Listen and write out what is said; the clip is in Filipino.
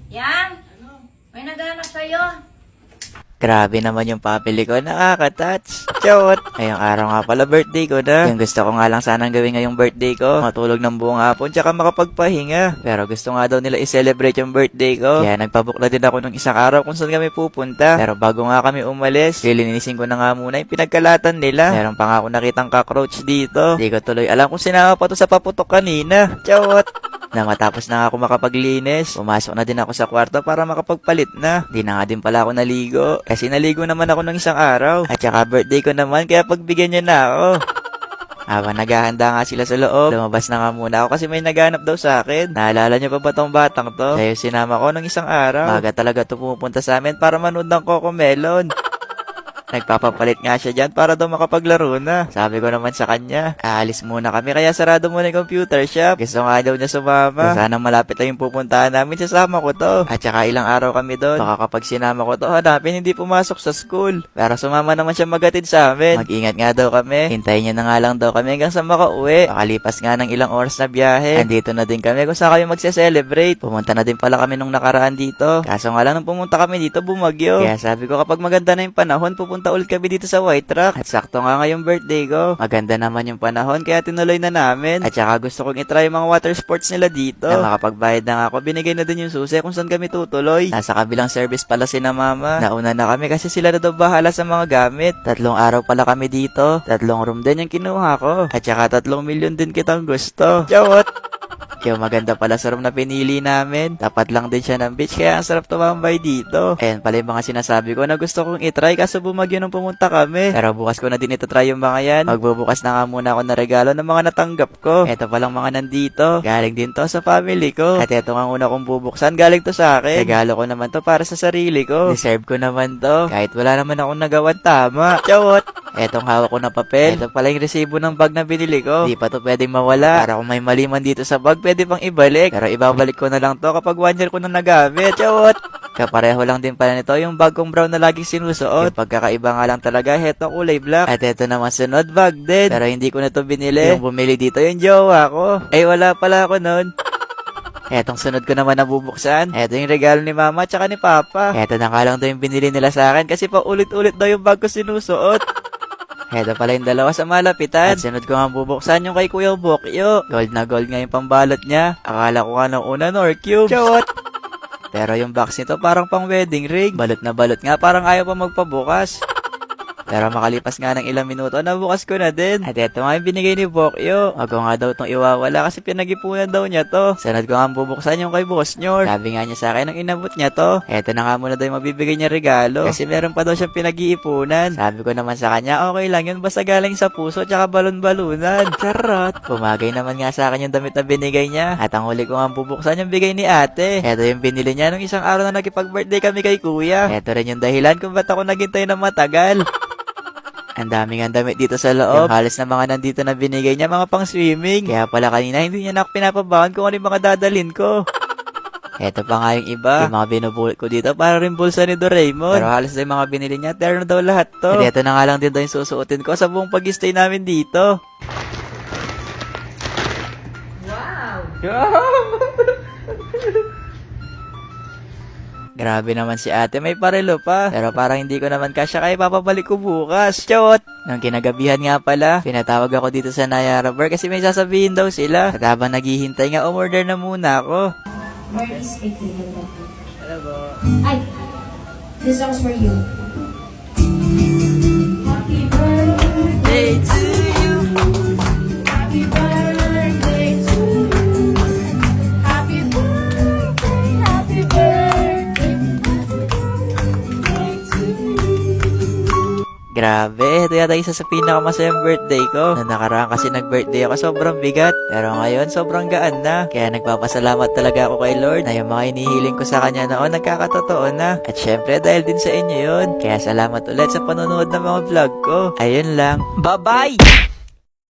Yang, may naghanap sa'yo. Grabe naman yung papili ko, nakaka-touch. Chot! Ngayong araw nga pala, birthday ko na. Yung gusto ko nga lang sanang gawin ngayong birthday ko, matulog ng buong hapon, tsaka makapagpahinga. Pero gusto nga daw nila i-celebrate yung birthday ko. Kaya nagpabook na din ako ng isang araw kung saan kami pupunta. Pero bago nga kami umalis, lilinisin ko na nga muna yung pinagkalatan nila. Meron pa nga ako nakitang cockroach dito. Di ko tuloy alam kung sinama pa to sa paputok kanina. Chot! Na matapos na nga ako makapaglinis, pumasok na din ako sa kwarto para makapagpalit na. Di na nga din pala ako naligo, kasi naligo naman ako ng isang araw. At saka birthday ko naman, kaya pagbigyan nyo na ako. Habang naghahanda nga sila sa loob, lumabas na nga muna ako kasi may naghanap daw sa akin. Naalala nyo pa ba tong batang to? Kaya sinama ko ng isang araw. Maga talaga to pupunta sa amin para manood ng Cocomelon. Nagpapapalit nga siya dyan para daw makapaglaro na. Sabi ko naman sa kanya, aalis muna kami kaya sarado muna yung computer shop. Gusto nga daw niya sumama. Sana malapit lang yung pupuntahan namin, sasama ko to. At saka ilang araw kami doon. Baka kapag sinama ko to, hanapin hindi pumasok sa school. Pero sumama naman siya magatid sa amin. Mag-ingat nga daw kami. Hintayin niya na nga lang daw kami hanggang sa makauwi. Pakalipas nga ng ilang oras na biyahe. Andito na din kami kung saan kami magse-celebrate. Pumunta na din pala kami nung nakaraan dito. Kaso nga lang nung pumunta kami dito, bumagyo. Kaya sabi ko kapag maganda na yung panahon, pupunta ulit kami dito sa White Rock. At sakto nga ngayong birthday ko. Maganda naman yung panahon kaya tinuloy na namin. At saka gusto kong itry yung mga water sports nila dito. Na makapagbayad na nga ako, binigay na din yung susi kung saan kami tutuloy. Nasa kabilang service pala si na mama. Nauna na kami kasi sila na daw bahala sa mga gamit. 3 araw pala kami dito. 3 room din yung kinuha ko. At saka 3 milyon din kitang gusto. Chawat! Yung maganda pala sa room na pinili namin. Tapat lang din siya ng beach kaya ang sarap tumambay dito. Ayan pala yung mga sinasabi ko na gusto kong itry kaso bumagyo nung pumunta kami. Pero bukas ko na din itatry yung mga yan. Magbubukas na nga muna ako ng regalo ng mga natanggap ko. Eto palang mga nandito. Galing din to sa family ko. At eto nga una kong bubuksan. Galing to sa akin. Regalo ko naman to para sa sarili ko. Deserve ko naman to. Kahit wala naman akong nagawan tama. Chawot! Etong hawak ko na papel. Eto pala yung resibo ng bag na binili ko. Di pa to pwedeng mawala. Para kung may mali man dito sa bag, pwede pang ibalik. Pero ibabalik ko na lang to kapag 1 year ko na nagamit. Chawot! Kapareho lang din pala nito yung bag kong brown na laging sinusuot. Yung pagkakaiba nga lang talaga, heto kulay black. At eto naman sunod bag din. Pero hindi ko na to binili. Yung bumili dito yung jowa ko. Ay wala pala ako nun. Etong sunod ko naman na bubuksan. Eto yung regalo ni mama at saka ni papa. Eto na nga lang daw yung binili nila sa akin kasi pa ulit-ulit daw yung bag ko sinusuot. Eto pala yung dalawa sa malapitan. At sunod ko nga bubuksan yung kay Kuya Bokyo. Gold na gold nga yung pambalot niya. Akala ko nga nung una nor cube. Chawat! Pero yung box nito parang pang wedding ring. Balot na balot nga parang ayaw pa magpabukas. Pero makalipas nga ng ilang minuto, nabukas ko na din. At eto nga yung binigay ni Bokyo. Wag ko nga daw itong iwawala kasi pinag-ipunan daw niya to. Sunod ko nga bubuksan yung kay Boss Nyor. Sabi nga niya sa akin nang inabot niya to. Eto na nga muna daw yung mabibigay niya regalo. Kasi meron pa daw siyang pinag-iipunan. Sabi ko naman sa kanya, okay lang yun basta galing sa puso tsaka balon-balunan. Charot! Pumagay naman nga sa akin yung damit na binigay niya. At ang huli ko nga bubuksan yung bigay ni ate. Eto yung binili niya nung isang araw na nakipag-birthday kami kay kuya. Eto rin yung dahilan kung ba't ako naghintay na matagal. Ang daming ang damit dito sa loob. Yung halos na mga nandito na binigay niya, mga pang swimming. Kaya pala kanina hindi niya na pinapabahan kung ano yung mga dadalhin ko. Eto pa nga yung iba. Yung mga binubulot ko dito para rin bulsa ni Doraemon. Pero halos na yung mga binili niya, terno daw lahat to. At eto na nga lang din daw yung susuotin ko sa buong pag-stay namin dito. Wow! Grabe naman si ate, may parelo pa. Pero parang hindi ko naman kasya kaya papabalik ko bukas. Chawot! Nung kinagabihan nga pala, pinatawag ako dito sa Nayara Bar kasi may sasabihin daw sila. At habang naghihintay nga, umorder na muna ako. Where is speaking in that? Hello po. Ay, this song's for you. Happy birthday to you. Happy birthday to you. Happy birthday, happy birthday, to you. Grabe, ito yata isa sa pinakamasayang birthday ko. Nung nakaraan kasi nag-birthday ako, sobrang bigat. Pero ngayon, sobrang gaan na. Kaya nagpapasalamat talaga ako kay Lord na yung mga inihiling ko sa kanya noon, nagkakatotoo na. At syempre, dahil din sa inyo yun. Kaya salamat ulit sa panonood ng mga vlog ko. Ayun lang. Bye-bye!